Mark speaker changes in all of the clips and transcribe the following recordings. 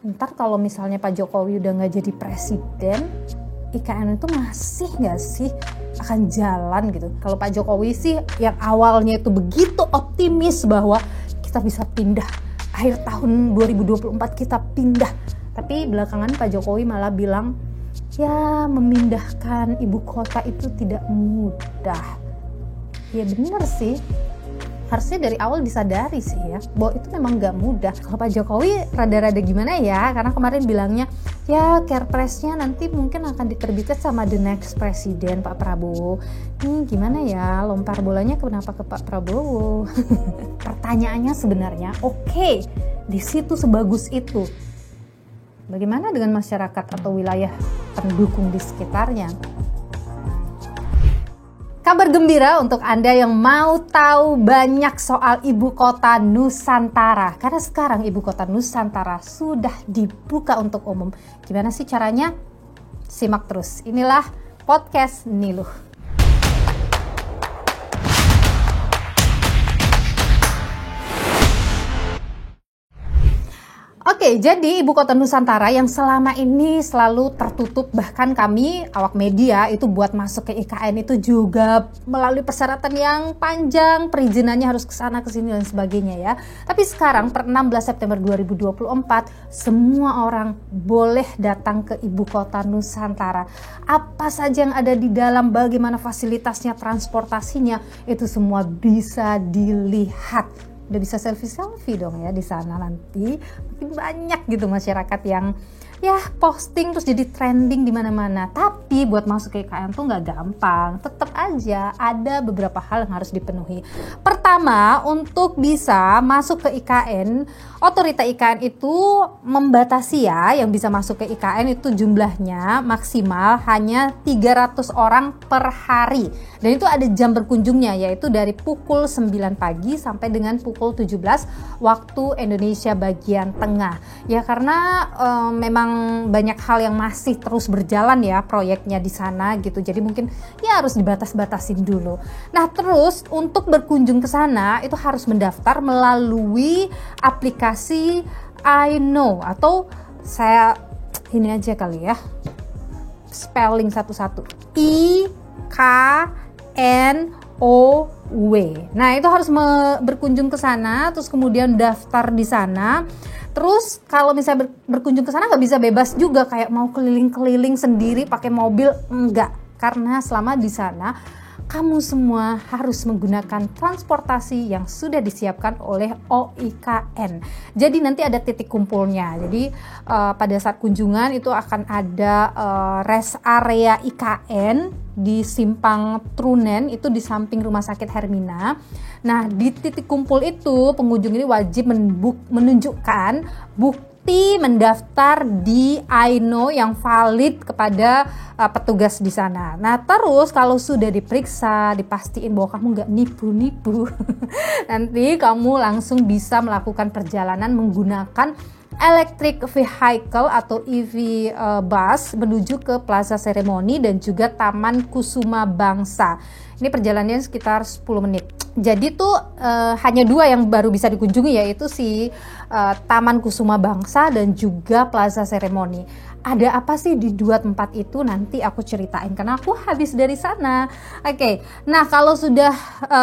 Speaker 1: ntar kalau misalnya Pak Jokowi udah nggak jadi presiden, IKN itu masih nggak sih akan jalan gitu? Kalau Pak Jokowi sih yang awalnya itu begitu optimis bahwa kita bisa pindah, akhir tahun 2024 kita pindah. Tapi belakangan Pak Jokowi malah bilang, ya memindahkan ibu kota itu tidak mudah. Ya bener sih. Harusnya dari awal disadari sih ya, bahwa itu memang gak mudah. Kalau Pak Jokowi rada-rada gimana ya, karena kemarin bilangnya, ya Carepresnya nanti mungkin akan diterbitkan sama the next presiden Pak Prabowo. Gimana ya, lempar bolanya kenapa ke Pak Prabowo? Pertanyaannya sebenarnya, oke, di situ sebagus itu. Bagaimana dengan masyarakat atau wilayah pendukung di sekitarnya? Kabar gembira untuk Anda yang mau tahu banyak soal Ibu Kota Nusantara. Karena sekarang Ibu Kota Nusantara sudah dibuka untuk umum. Gimana sih caranya? Simak terus. Inilah podcast Niluh. Oke, jadi Ibu Kota Nusantara yang selama ini selalu tertutup, bahkan kami awak media itu buat masuk ke IKN itu juga melalui persyaratan yang panjang, perizinannya harus ke sana ke sini dan sebagainya ya. Tapi sekarang per 16 September 2024 semua orang boleh datang ke Ibu Kota Nusantara. Apa saja yang ada di dalam, bagaimana fasilitasnya, transportasinya, itu semua bisa dilihat. Udah bisa selfie dong ya di sana nanti. Makin banyak gitu masyarakat yang ya posting terus jadi trending di mana-mana. Tapi buat masuk ke IKN tuh nggak gampang. Tetap aja ada beberapa hal yang harus dipenuhi. Pertama, untuk bisa masuk ke IKN, otorita IKN itu membatasi ya, yang bisa masuk ke IKN itu jumlahnya maksimal hanya 300 orang per hari. Dan itu ada jam berkunjungnya, yaitu dari pukul 9 pagi sampai dengan pukul 17 waktu Indonesia bagian tengah. Ya karena memang banyak hal yang masih terus berjalan ya proyeknya di sana gitu. Jadi mungkin ya harus dibatas-batasin dulu. Nah, terus untuk berkunjung ke sana itu harus mendaftar melalui aplikasi I Know, atau saya ini aja kali ya. Spelling satu-satu. IKNOW. Nah, itu harus berkunjung ke sana, terus kemudian daftar di sana. Terus kalau misalnya berkunjung ke sana nggak bisa bebas juga kayak mau keliling-keliling sendiri pakai mobil, enggak. Karena selama di sana kamu semua harus menggunakan transportasi yang sudah disiapkan oleh OIKN. Jadi nanti ada titik kumpulnya. Jadi pada saat kunjungan itu akan ada rest area IKN di Simpang Trunen, itu di samping Rumah Sakit Hermina. Nah, di titik kumpul itu pengunjung ini wajib menunjukkan bukti mendaftar di I Know yang valid kepada petugas di sana. Nah, terus kalau sudah diperiksa, dipastiin bahwa kamu nggak nipu-nipu, nanti kamu langsung bisa melakukan perjalanan menggunakan electric vehicle atau EV bus menuju ke Plaza Seremoni dan juga Taman Kusuma Bangsa. Ini perjalanannya sekitar 10 menit. Jadi tuh hanya dua yang baru bisa dikunjungi, yaitu si Taman Kusuma Bangsa dan juga Plaza Seremoni. Ada apa sih di dua tempat itu? Nanti aku ceritain karena aku habis dari sana. Oke, nah kalau sudah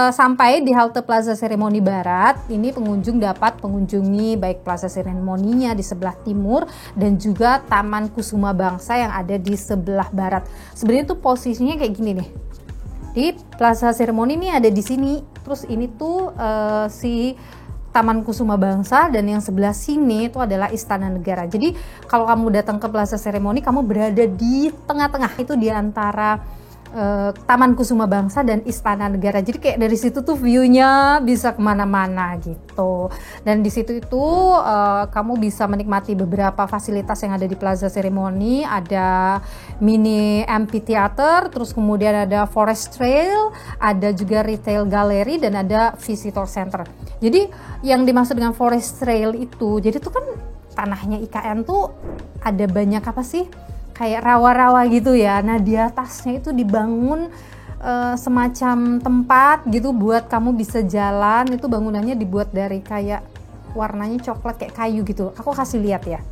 Speaker 1: sampai di halte Plaza Seremoni Barat, ini pengunjung dapat mengunjungi baik Plaza Seremoninya di sebelah timur dan juga Taman Kusuma Bangsa yang ada di sebelah barat. Sebenarnya tuh posisinya kayak gini nih. Di Plaza Seremoni ini ada di sini. Terus ini tuh si Taman Kusuma Bangsa, dan yang sebelah sini itu adalah Istana Negara. Jadi kalau kamu datang ke Plaza Seremoni, kamu berada di tengah-tengah, itu di antara Taman Kusuma Bangsa dan Istana Negara. Jadi kayak dari situ tuh view-nya bisa kemana-mana gitu. Dan di situ itu kamu bisa menikmati beberapa fasilitas yang ada di Plaza Seremoni. Ada mini amphitheater, terus kemudian ada forest trail, ada juga retail gallery, dan ada visitor center. Jadi yang dimaksud dengan forest trail itu, jadi tuh kan tanahnya IKN tuh ada banyak apa sih? Kayak rawa-rawa gitu ya. Nah, di atasnya itu dibangun semacam tempat gitu buat kamu bisa jalan. Itu bangunannya dibuat dari kayak warnanya coklat kayak kayu gitu. Aku kasih lihat ya.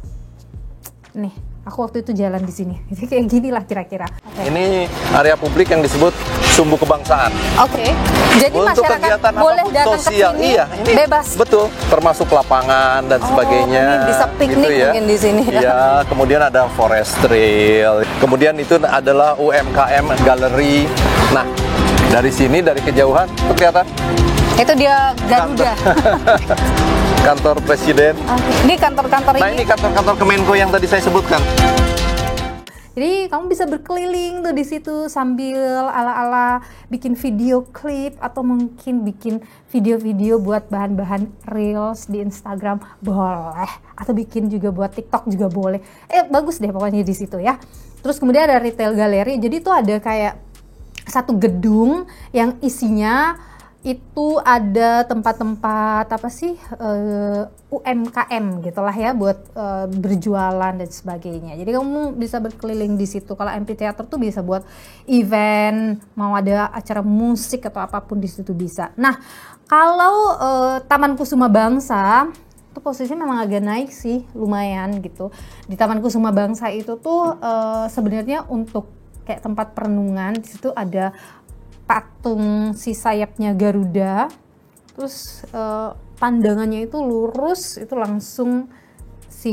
Speaker 1: Nih, aku waktu itu jalan di sini. Jadi kayak gini lah kira-kira.
Speaker 2: Ini area publik yang disebut Sumbu Kebangsaan.
Speaker 1: Oke. Jadi
Speaker 2: Untuk
Speaker 1: masyarakat
Speaker 2: kegiatan
Speaker 1: boleh
Speaker 2: apapun
Speaker 1: datang ke
Speaker 2: sosial,
Speaker 1: sini
Speaker 2: iya, ini
Speaker 1: bebas.
Speaker 2: Betul, termasuk lapangan dan sebagainya.
Speaker 1: Ini bisa piknik mungkin di sini.
Speaker 2: Iya, kemudian ada forest trail. Kemudian itu adalah UMKM Gallery. Nah, dari sini dari kejauhan tuh kelihatan
Speaker 1: Itu dia Garuda.
Speaker 2: kantor presiden.
Speaker 1: Ini kantor-kantor
Speaker 2: Nah,
Speaker 1: ini.
Speaker 2: ini kantor-kantor Kemenko yang tadi saya sebutkan.
Speaker 1: Jadi kamu bisa berkeliling tuh di situ sambil ala-ala bikin video klip atau mungkin bikin video-video buat bahan-bahan reels di Instagram boleh, atau bikin juga buat TikTok juga boleh. Bagus deh pokoknya di situ ya. Terus kemudian ada retail gallery. Jadi tuh ada kayak satu gedung yang isinya itu ada tempat-tempat apa sih UMKM gitulah ya buat berjualan dan sebagainya. Jadi kamu bisa berkeliling di situ. Kalau amphitheater tuh bisa buat event, mau ada acara musik atau apapun di situ bisa. Nah, kalau Taman Kusuma Bangsa itu posisinya memang agak naik sih, lumayan gitu. Di Taman Kusuma Bangsa itu tuh sebenarnya untuk kayak tempat perenungan. Di situ ada patung si sayapnya Garuda, terus pandangannya itu lurus, itu langsung si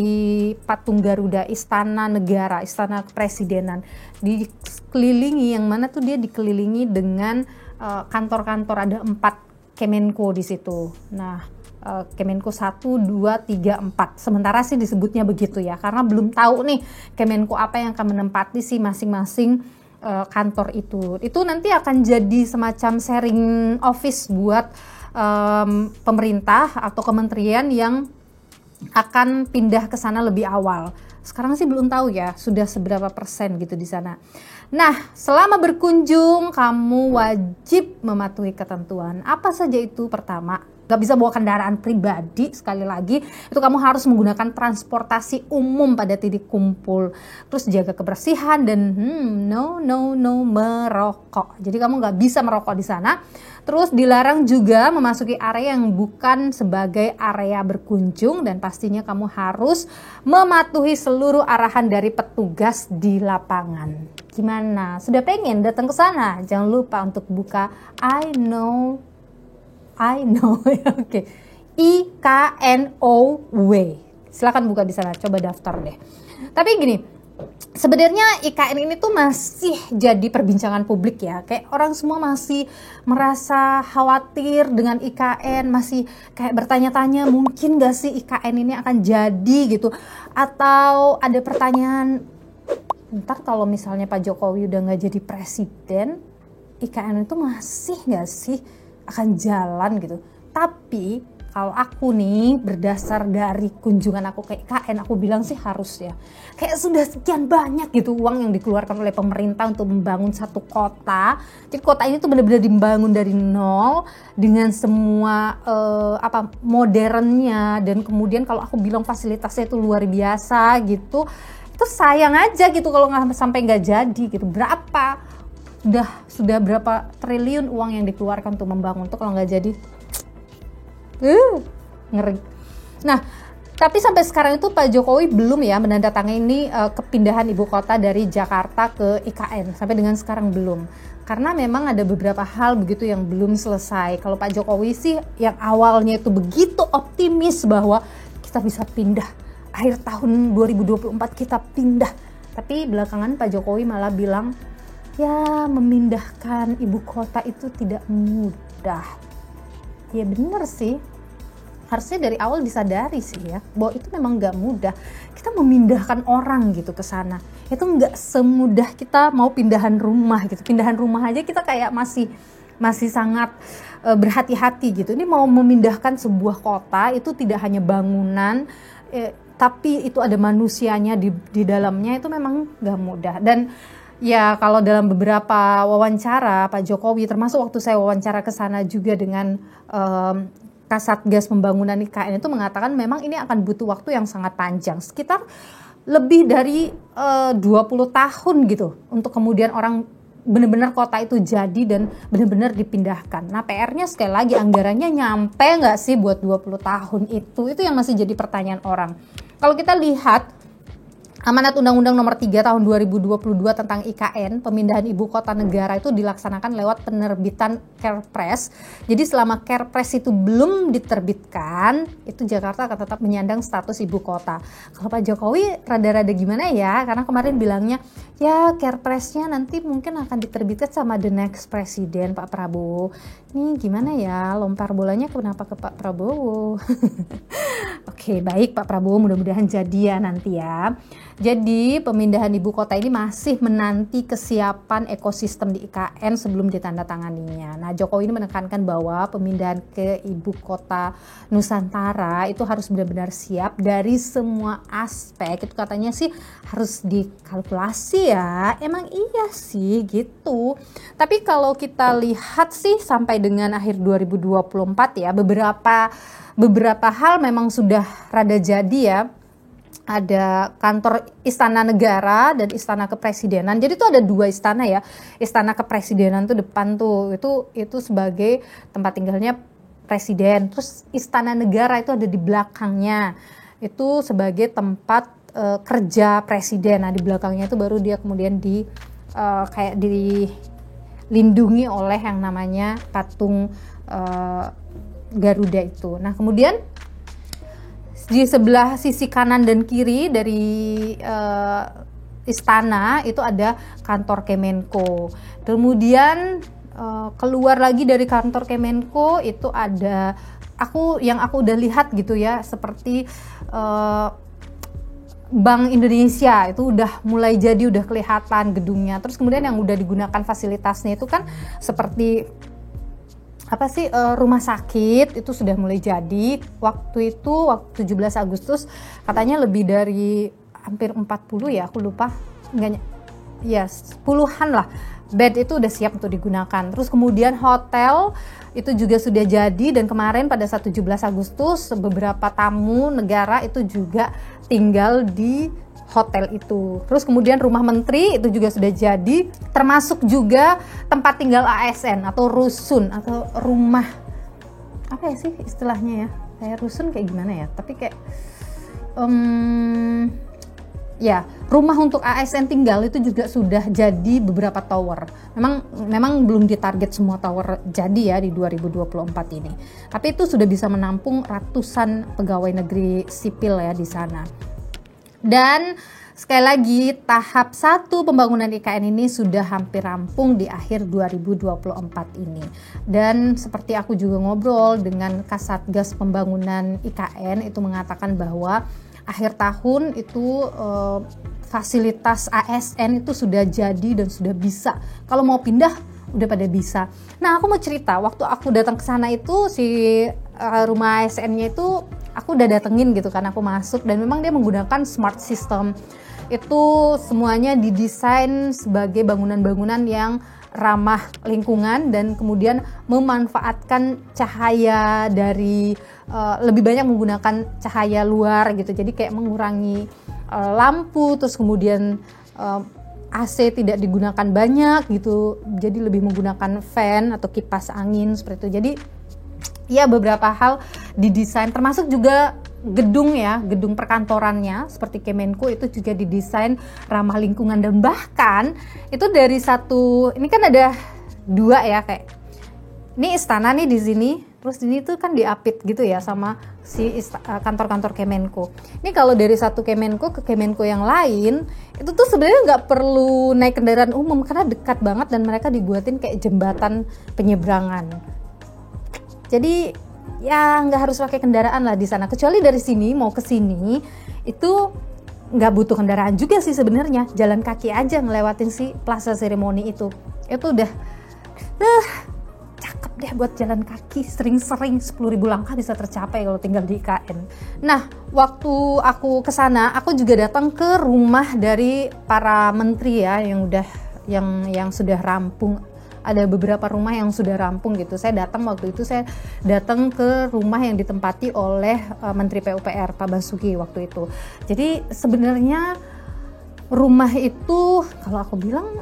Speaker 1: patung Garuda, istana negara, istana kepresidenan, dikelilingi, yang mana tuh dia dikelilingi dengan kantor-kantor, ada 4 Kemenko di situ. Nah, Kemenko 1, 2, 3, 4. Sementara sih disebutnya begitu ya, karena belum tahu nih Kemenko apa yang akan menempati si masing-masing kantor itu nanti akan jadi semacam sharing office buat pemerintah atau kementerian yang akan pindah ke sana lebih awal. Sekarang sih belum tahu ya sudah seberapa persen gitu di sana. Nah, selama berkunjung kamu wajib mematuhi ketentuan. Apa saja itu? Pertama, gak bisa bawa kendaraan pribadi, sekali lagi itu kamu harus menggunakan transportasi umum pada titik kumpul. Terus jaga kebersihan dan no merokok. Jadi kamu gak bisa merokok di sana. Terus dilarang juga memasuki area yang bukan sebagai area berkunjung, dan pastinya kamu harus mematuhi seluruh arahan dari petugas di lapangan. Gimana? Sudah pengen datang ke sana? Jangan lupa untuk buka I know oke. IKNOW. Silakan buka di sana, coba daftar deh. Tapi gini, sebenarnya IKN ini tuh masih jadi perbincangan publik ya. Kayak orang semua masih merasa khawatir dengan IKN, masih kayak bertanya-tanya mungkin gak sih IKN ini akan jadi gitu. Atau ada pertanyaan, ntar kalau misalnya Pak Jokowi udah gak jadi presiden, IKN itu masih gak sih akan jalan gitu. Tapi kalau aku nih, berdasar dari kunjungan aku ke IKN, aku bilang sih harus ya. Kayak sudah sekian banyak gitu uang yang dikeluarkan oleh pemerintah untuk membangun satu kota. Jadi kota ini tuh benar-benar dibangun dari nol dengan semua modernnya, dan kemudian kalau aku bilang fasilitasnya itu luar biasa gitu. Itu sayang aja gitu kalau sampai nggak jadi gitu. Sudah berapa triliun uang yang dikeluarkan untuk membangun tuh, kalau nggak jadi ngeri. Nah, tapi sampai sekarang itu Pak Jokowi belum ya menandatangani kepindahan ibu kota dari Jakarta ke IKN. Sampai dengan sekarang belum, karena memang ada beberapa hal begitu yang belum selesai. Kalau Pak Jokowi sih yang awalnya itu begitu optimis bahwa kita bisa pindah akhir tahun 2024, kita pindah. Tapi belakangan Pak Jokowi malah bilang, ya, memindahkan ibu kota itu tidak mudah. Ya bener sih, harusnya dari awal disadari sih ya, bahwa itu memang gak mudah. Kita memindahkan orang gitu ke sana, itu gak semudah kita mau pindahan rumah gitu. Pindahan rumah aja kita kayak masih sangat berhati-hati gitu. Ini mau memindahkan sebuah kota, itu tidak hanya bangunan, tapi itu ada manusianya di dalamnya, itu memang gak mudah. Dan ya kalau dalam beberapa wawancara Pak Jokowi, termasuk waktu saya wawancara ke sana juga dengan Kasatgas Pembangunan IKN, itu mengatakan memang ini akan butuh waktu yang sangat panjang, sekitar lebih dari 20 tahun gitu, untuk kemudian orang benar-benar kota itu jadi dan benar-benar dipindahkan. Nah, PR-nya sekali lagi, anggarannya nyampe nggak sih buat 20 tahun itu yang masih jadi pertanyaan orang. Kalau kita lihat Amanat Undang-Undang Nomor 3 Tahun 2022 tentang IKN, pemindahan ibu kota negara itu dilaksanakan lewat penerbitan Kepres. Jadi selama Kepres itu belum diterbitkan, itu Jakarta akan tetap menyandang status ibu kota. Kalau Pak Jokowi rada-rada gimana ya? Karena kemarin bilangnya, ya Kepresnya nanti mungkin akan diterbitkan sama the next presiden Pak Prabowo. Ini gimana ya? Lompar bolanya kenapa ke Pak Prabowo? Oke, baik Pak Prabowo, mudah-mudahan jadi ya nanti ya. Jadi pemindahan ibu kota ini masih menanti kesiapan ekosistem di IKN sebelum ditandatanganinya. Nah, Jokowi ini menekankan bahwa pemindahan ke ibu kota Nusantara itu harus benar-benar siap dari semua aspek. Itu katanya sih harus dikalkulasi ya. Emang iya sih gitu. Tapi kalau kita lihat sih sampai dengan akhir 2024 ya, beberapa hal memang sudah rada jadi ya. Ada kantor Istana Negara dan Istana Kepresidenan. Jadi itu ada 2 istana ya. Istana Kepresidenan tuh depan tuh itu sebagai tempat tinggalnya presiden. Terus Istana Negara itu ada di belakangnya. Itu sebagai tempat kerja presiden. Nah, di belakangnya itu baru dia kemudian kayak dilindungi oleh yang namanya patung Garuda itu. Nah, kemudian di sebelah sisi kanan dan kiri dari istana itu ada kantor Kemenko. Kemudian keluar lagi dari kantor Kemenko itu ada yang aku udah lihat gitu ya, seperti Bank Indonesia itu udah mulai jadi, udah kelihatan gedungnya. Terus kemudian yang udah digunakan fasilitasnya itu kan seperti rumah sakit itu sudah mulai jadi. Waktu 17 Agustus katanya lebih dari hampir 40 ya, aku lupa, enggak ya, puluhan lah bed itu udah siap untuk digunakan. Terus kemudian hotel itu juga sudah jadi, dan kemarin pada saat 17 Agustus beberapa tamu negara itu juga tinggal di hotel itu. Terus kemudian rumah menteri itu juga sudah jadi, termasuk juga tempat tinggal ASN atau rusun atau rumah, apa ya sih istilahnya ya, kayak rusun kayak gimana ya, tapi kayak ya rumah untuk ASN tinggal itu juga sudah jadi beberapa tower. Memang belum ditarget semua tower jadi ya di 2024 ini, tapi itu sudah bisa menampung ratusan pegawai negeri sipil ya di sana. Dan sekali lagi tahap 1 pembangunan IKN ini sudah hampir rampung di akhir 2024 ini. Dan seperti aku juga ngobrol dengan Kasatgas Pembangunan IKN, itu mengatakan bahwa akhir tahun itu fasilitas ASN itu sudah jadi dan sudah bisa. Kalau mau pindah udah pada bisa. Nah, aku mau cerita, waktu aku datang ke sana itu si rumah ASN-nya itu aku udah datengin gitu kan, aku masuk, dan memang dia menggunakan smart system. Itu semuanya didesain sebagai bangunan-bangunan yang ramah lingkungan dan kemudian memanfaatkan cahaya dari lebih banyak menggunakan cahaya luar gitu. Jadi kayak mengurangi lampu, terus kemudian AC tidak digunakan banyak gitu. Jadi lebih menggunakan fan atau kipas angin seperti itu. Jadi ya beberapa hal didesain, termasuk juga gedung perkantorannya seperti Kemenko itu juga didesain ramah lingkungan. Dan bahkan itu dari ini kan ada 2 ya, kayak ini istana nih di sini, terus ini tuh kan diapit gitu ya sama si kantor-kantor Kemenko. Ini kalau dari satu Kemenko ke Kemenko yang lain itu tuh sebenarnya nggak perlu naik kendaraan umum karena dekat banget, dan mereka dibuatin kayak jembatan penyeberangan. Jadi ya nggak harus pakai kendaraan lah di sana, kecuali dari sini mau ke sini itu nggak butuh kendaraan juga sih sebenarnya, jalan kaki aja ngelewatin si Plaza Seremoni itu udah cakep deh buat jalan kaki, sering-sering 10.000 langkah bisa tercapai kalau tinggal di IKN. Nah, waktu aku kesana aku juga datang ke rumah dari para menteri ya yang sudah rampung. Ada beberapa rumah yang sudah rampung gitu. Waktu itu saya datang ke rumah yang ditempati oleh Menteri PUPR Pak Basuki waktu itu. Jadi sebenarnya rumah itu kalau aku bilang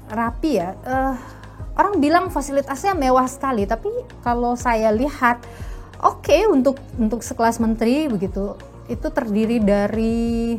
Speaker 1: rapi ya. Orang bilang fasilitasnya mewah sekali, tapi kalau saya lihat oke, untuk sekelas menteri begitu itu terdiri dari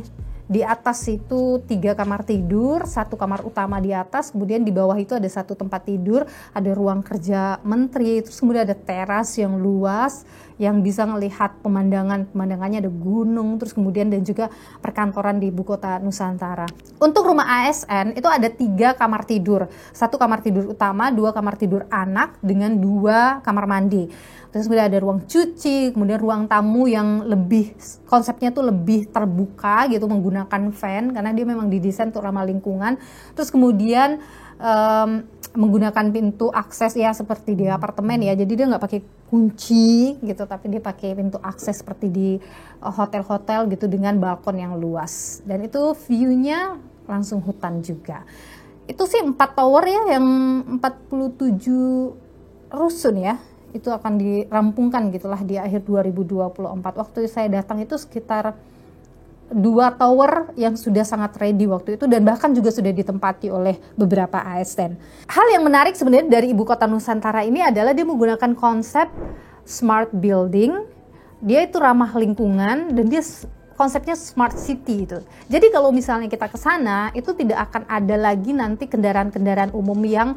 Speaker 1: di atas itu 3 kamar tidur, 1 kamar utama di atas, kemudian di bawah itu ada 1 tempat tidur, ada ruang kerja menteri, terus kemudian ada teras yang luas yang bisa melihat pemandangannya ada gunung, terus kemudian dan juga perkantoran di ibu kota Nusantara. Untuk rumah ASN itu ada 3 kamar tidur, 1 kamar tidur utama, 2 kamar tidur anak dengan 2 kamar mandi. Terus kemudian ada ruang cuci, kemudian ruang tamu yang lebih, konsepnya tuh lebih terbuka gitu, menggunakan fan karena dia memang didesain untuk ramah lingkungan. Terus kemudian menggunakan pintu akses ya seperti di apartemen ya, jadi dia nggak pakai kunci gitu, tapi dia pakai pintu akses seperti di hotel-hotel gitu dengan balkon yang luas. Dan itu view-nya langsung hutan juga. Itu sih 4 tower ya, yang 47 rusun ya. Itu akan dirampungkan gitulah di akhir 2024. Waktu saya datang itu sekitar 2 tower yang sudah sangat ready waktu itu, dan bahkan juga sudah ditempati oleh beberapa ASN. Hal yang menarik sebenarnya dari ibu kota Nusantara ini adalah dia menggunakan konsep smart building. Dia itu ramah lingkungan dan dia konsepnya smart city itu. Jadi kalau misalnya kita ke sana itu tidak akan ada lagi nanti kendaraan-kendaraan umum yang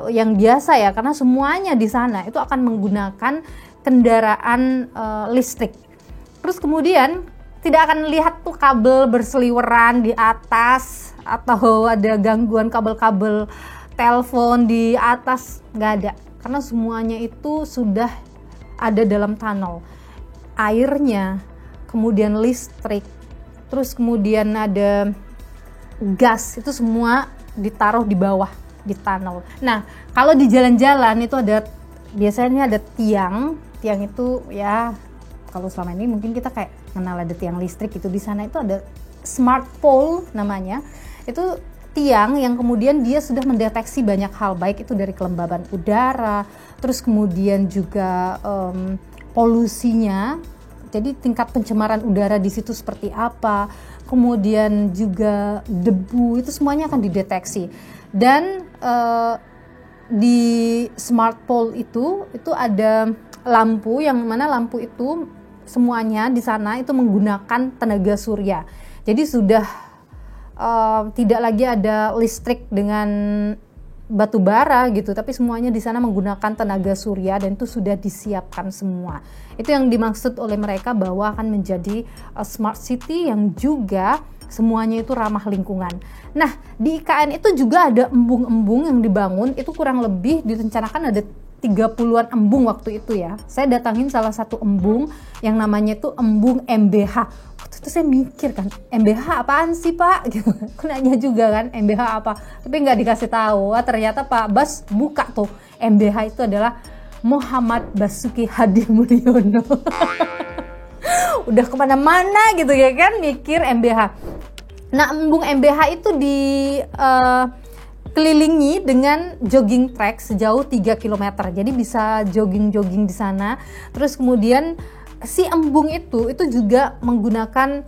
Speaker 1: yang biasa ya, karena semuanya di sana itu akan menggunakan kendaraan listrik. Terus kemudian tidak akan lihat tuh kabel berseliweran di atas atau ada gangguan kabel-kabel telepon di atas, nggak ada, karena semuanya itu sudah ada dalam tunnel. Airnya, kemudian listrik, terus kemudian ada gas, itu semua ditaruh di bawah di tunnel. Nah, kalau di jalan-jalan itu biasanya ada tiang itu ya, kalau selama ini mungkin kita kayak kenal ada tiang listrik itu, di sana itu ada smart pole namanya. Itu tiang yang kemudian dia sudah mendeteksi banyak hal, baik itu dari kelembaban udara, terus kemudian juga polusinya. Jadi tingkat pencemaran udara di situ seperti apa, kemudian juga debu, itu semuanya akan dideteksi. Dan di smart pole itu ada lampu, yang mana lampu itu semuanya di sana itu menggunakan tenaga surya. Jadi sudah tidak lagi ada listrik dengan batu bara gitu, tapi semuanya di sana menggunakan tenaga surya dan itu sudah disiapkan semua. Itu yang dimaksud oleh mereka bahwa akan menjadi smart city yang juga semuanya itu ramah lingkungan. Nah, di IKN itu juga ada embung-embung yang dibangun, itu kurang lebih direncanakan ada 30-an embung waktu itu ya. Saya datangin salah satu embung yang namanya itu embung MBH. Waktu itu saya mikir kan, MBH apaan sih Pak? Gitu. Aku nanya juga kan, MBH apa? Tapi nggak dikasih tahu. Ternyata Pak Bas buka tuh, MBH itu adalah Muhammad Basuki Hadi Mulyono. Udah kemana-mana gitu ya kan, mikir MBH. Nah, embung MBH itu kelilingi dengan jogging track sejauh 3 km. Jadi bisa jogging-jogging di sana. Terus kemudian si embung itu juga menggunakan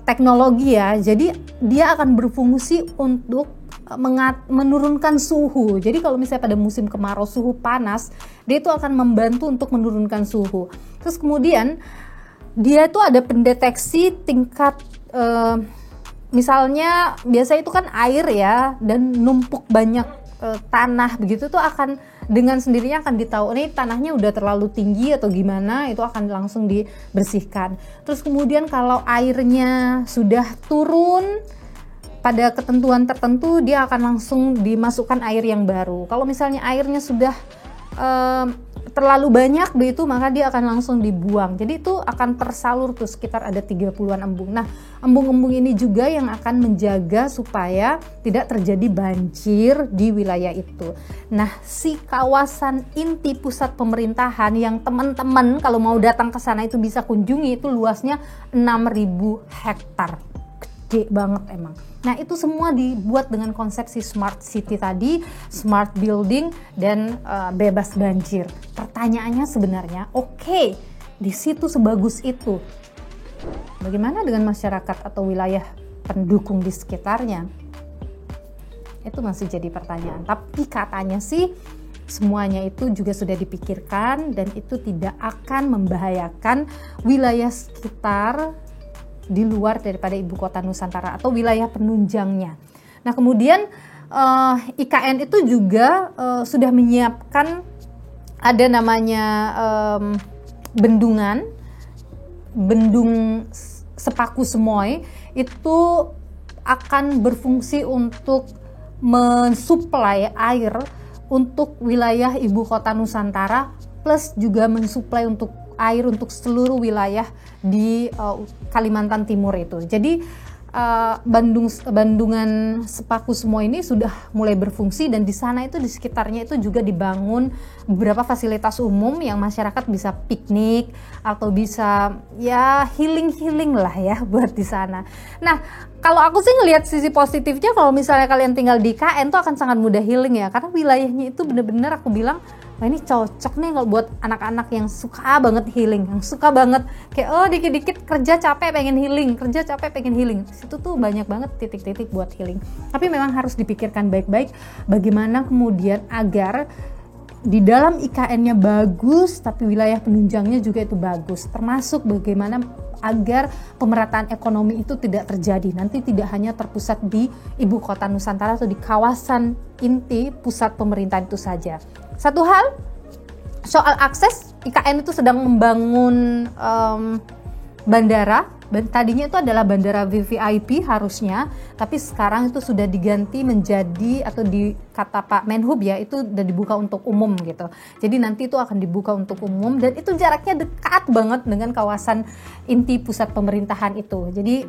Speaker 1: teknologi ya. Jadi dia akan berfungsi untuk menurunkan suhu. Jadi kalau misalnya pada musim kemarau suhu panas, dia itu akan membantu untuk menurunkan suhu. Terus kemudian dia itu ada pendeteksi tingkat misalnya biasa itu kan air ya, dan numpuk banyak tanah begitu tuh akan dengan sendirinya akan ditahu nih tanahnya udah terlalu tinggi atau gimana, itu akan langsung dibersihkan. Terus kemudian kalau airnya sudah turun pada ketentuan tertentu, dia akan langsung dimasukkan air yang baru. Kalau misalnya airnya sudah terlalu banyak begitu, maka dia akan langsung dibuang. Jadi itu akan tersalur tuh sekitar ada 30-an embung. Nah, embung-embung ini juga yang akan menjaga supaya tidak terjadi banjir di wilayah itu. Nah, si kawasan inti pusat pemerintahan yang teman-teman kalau mau datang ke sana itu bisa kunjungi, itu luasnya 6.000 hektar. Gede banget emang. Nah, itu semua dibuat dengan konsepsi smart city tadi, smart building, dan bebas banjir. Pertanyaannya sebenarnya, oke, di situ sebagus itu, bagaimana dengan masyarakat atau wilayah pendukung di sekitarnya? Itu masih jadi pertanyaan. Tapi katanya sih semuanya itu juga sudah dipikirkan dan itu tidak akan membahayakan wilayah sekitar di luar daripada ibu kota Nusantara atau wilayah penunjangnya. Nah kemudian IKN itu juga sudah menyiapkan ada namanya bendung Sepaku Semoy, itu akan berfungsi untuk mensuplai air untuk wilayah ibu kota Nusantara, plus juga mensuplai untuk air untuk seluruh wilayah di Kalimantan Timur itu. Jadi bendungan Sepaku Semoy ini sudah mulai berfungsi dan di sana itu di sekitarnya itu juga dibangun beberapa fasilitas umum yang masyarakat bisa piknik atau bisa ya healing lah ya buat di sana. Nah, kalau aku sih ngelihat sisi positifnya kalau misalnya kalian tinggal di KN tuh akan sangat mudah healing ya, karena wilayahnya itu bener-bener aku bilang wah ini cocok nih kalau buat anak-anak yang suka banget healing, yang suka banget kayak dikit-dikit kerja capek pengen healing, situ tuh banyak banget titik-titik buat healing. Tapi memang harus dipikirkan baik-baik bagaimana kemudian agar di dalam IKN-nya bagus tapi wilayah penunjangnya juga itu bagus, termasuk bagaimana agar pemerataan ekonomi itu tidak terjadi, nanti tidak hanya terpusat di ibu kota Nusantara atau di kawasan inti pusat pemerintahan itu saja. Satu hal soal akses, IKN itu sedang membangun bandara. Tadinya itu adalah bandara VVIP harusnya, tapi sekarang itu sudah diganti menjadi, atau di kata Pak Menhub ya, itu udah dibuka untuk umum gitu. Jadi nanti itu akan dibuka untuk umum dan itu jaraknya dekat banget dengan kawasan inti pusat pemerintahan itu. Jadi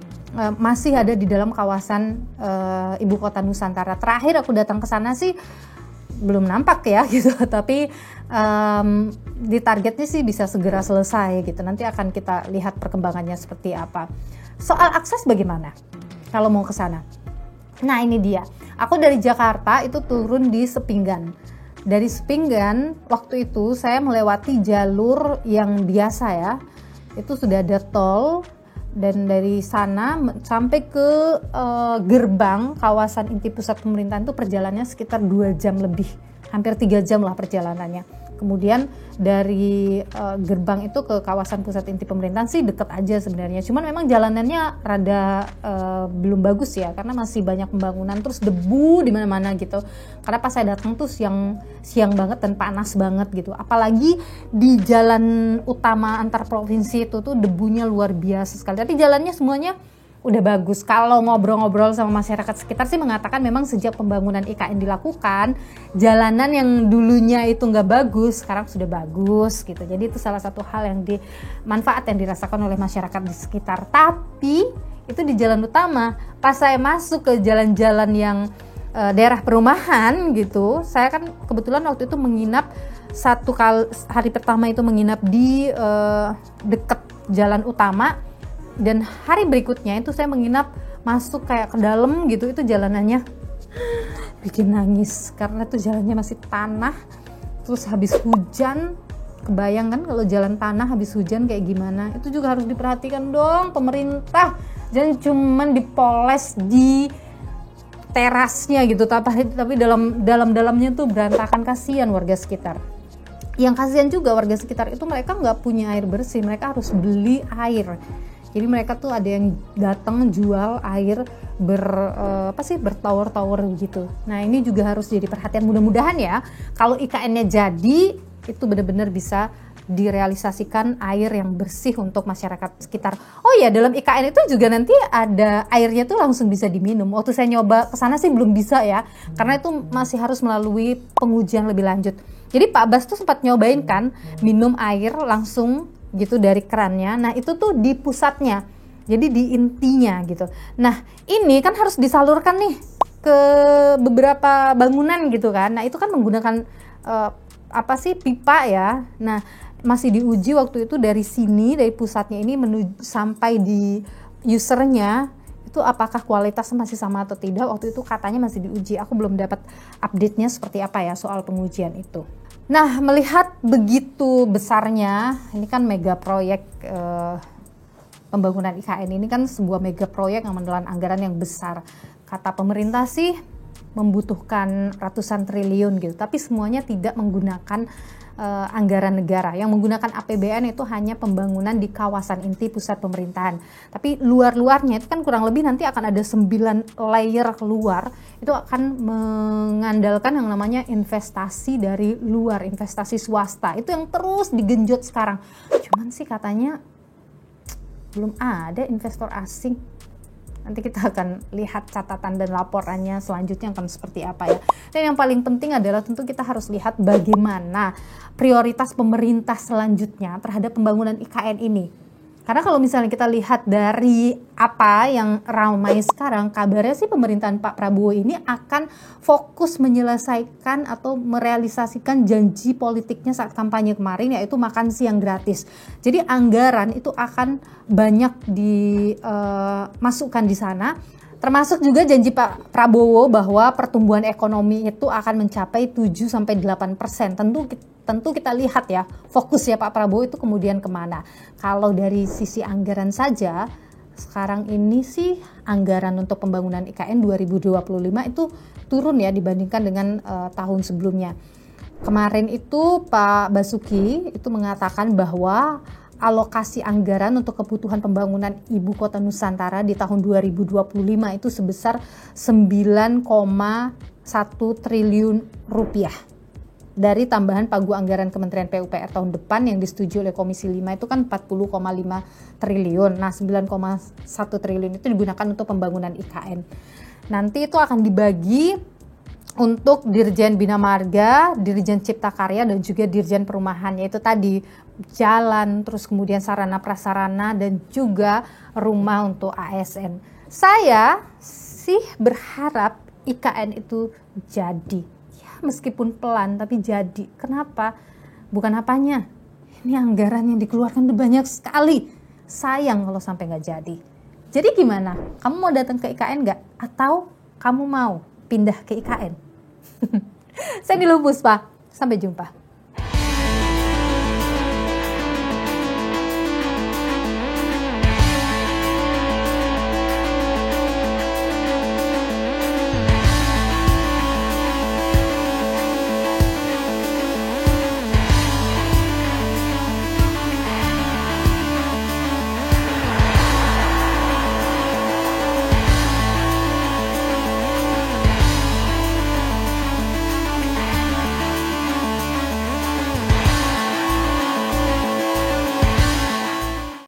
Speaker 1: masih ada di dalam kawasan ibu kota Nusantara. Terakhir aku datang ke sana sih belum nampak ya gitu, tapi di targetnya sih bisa segera selesai gitu. Nanti akan kita lihat perkembangannya seperti apa. Soal akses bagaimana kalau mau ke sana? Nah ini dia, aku dari Jakarta itu turun di Sepinggan. Dari Sepinggan waktu itu saya melewati jalur yang biasa ya, itu sudah ada tol. Dan dari sana sampai ke gerbang kawasan inti pusat pemerintahan itu perjalanannya sekitar 2 jam lebih, hampir 3 jam lah perjalanannya. Kemudian dari gerbang itu ke kawasan pusat inti pemerintahan sih deket aja sebenarnya, cuman memang jalanannya rada belum bagus ya, karena masih banyak pembangunan, terus debu di mana-mana gitu. Karena pas saya datang tuh siang banget dan panas banget gitu, apalagi di jalan utama antar provinsi itu tuh debunya luar biasa sekali. Tapi jalannya semuanya udah bagus. Kalau ngobrol-ngobrol sama masyarakat sekitar sih mengatakan memang sejak pembangunan IKN dilakukan, jalanan yang dulunya itu nggak bagus sekarang sudah bagus gitu. Jadi itu salah satu hal yang manfaat yang dirasakan oleh masyarakat di sekitar. Tapi itu di jalan utama. Pas saya masuk ke jalan-jalan yang daerah perumahan gitu, saya kan kebetulan waktu itu menginap hari pertama itu menginap di dekat jalan utama. Dan hari berikutnya itu saya menginap masuk kayak ke dalam gitu, itu jalanannya bikin nangis karena tuh jalannya masih tanah, terus habis hujan, kebayang kan kalau jalan tanah habis hujan kayak gimana. Itu juga harus diperhatikan dong pemerintah, jangan cuman dipoles di terasnya gitu, tapi dalamnya tuh berantakan. Kasihan warga sekitar. Yang kasihan juga warga sekitar itu mereka nggak punya air bersih, mereka harus beli air. Jadi mereka tuh ada yang datang jual air bertower-tower gitu. Nah ini juga harus jadi perhatian. Mudah-mudahan ya kalau IKN-nya jadi itu benar-benar bisa direalisasikan air yang bersih untuk masyarakat sekitar. Oh ya, dalam IKN itu juga nanti ada airnya tuh langsung bisa diminum. Waktu saya nyoba kesana sih belum bisa ya, karena itu masih harus melalui pengujian lebih lanjut. Jadi Pak Bas tuh sempat nyobain kan minum air langsung gitu dari kerannya. Nah itu tuh di pusatnya, jadi di intinya gitu. Nah ini kan harus disalurkan nih ke beberapa bangunan gitu kan. Nah itu kan menggunakan pipa ya. Nah masih diuji waktu itu dari sini, dari pusatnya ini menuju sampai di usernya itu apakah kualitasnya masih sama atau tidak. Waktu itu katanya masih diuji. Aku belum dapat update-nya seperti apa ya soal pengujian itu. Nah, melihat begitu besarnya, ini kan mega proyek pembangunan IKN ini kan sebuah mega proyek yang menelan anggaran yang besar. Kata pemerintah sih membutuhkan ratusan triliun gitu, tapi semuanya tidak menggunakan anggaran negara. Yang menggunakan APBN itu hanya pembangunan di kawasan inti pusat pemerintahan. Tapi luar-luarnya itu kan kurang lebih nanti akan ada 9 layer keluar, itu akan mengandalkan yang namanya investasi dari luar, investasi swasta. Itu yang terus digenjot sekarang. Cuman sih katanya belum ada investor asing. Nanti kita akan lihat catatan dan laporannya selanjutnya akan seperti apa ya. Dan yang paling penting adalah tentu kita harus lihat bagaimana prioritas pemerintah selanjutnya terhadap pembangunan IKN ini. Karena kalau misalnya kita lihat dari apa yang ramai sekarang, kabarnya sih pemerintahan Pak Prabowo ini akan fokus menyelesaikan atau merealisasikan janji politiknya saat kampanye kemarin, yaitu makan siang gratis. Jadi anggaran itu akan banyak dimasukkan di sana, termasuk juga janji Pak Prabowo bahwa pertumbuhan ekonomi itu akan mencapai 7-8%. Tentu kita lihat ya, fokus ya Pak Prabowo itu kemudian kemana. Kalau dari sisi anggaran saja, sekarang ini sih anggaran untuk pembangunan IKN 2025 itu turun ya dibandingkan dengan tahun sebelumnya. Kemarin itu Pak Basuki itu mengatakan bahwa alokasi anggaran untuk kebutuhan pembangunan Ibu Kota Nusantara di tahun 2025 itu sebesar 9,1 triliun rupiah. Dari tambahan pagu anggaran Kementerian PUPR tahun depan yang disetujui oleh Komisi 5 itu kan 40,5 triliun. Nah, 9,1 triliun itu digunakan untuk pembangunan IKN. Nanti itu akan dibagi untuk Dirjen Bina Marga, Dirjen Cipta Karya, dan juga Dirjen Perumahan, yaitu tadi jalan, terus kemudian sarana prasarana, dan juga rumah untuk ASN. Saya sih berharap IKN itu jadi. Meskipun pelan tapi jadi. Kenapa? Bukan apanya. Ini anggaran yang dikeluarkan banyak sekali. Sayang kalau sampai nggak jadi. Jadi gimana? Kamu mau datang ke IKN nggak? Atau kamu mau pindah ke IKN? Saya Niluh Puspa. Sampai jumpa.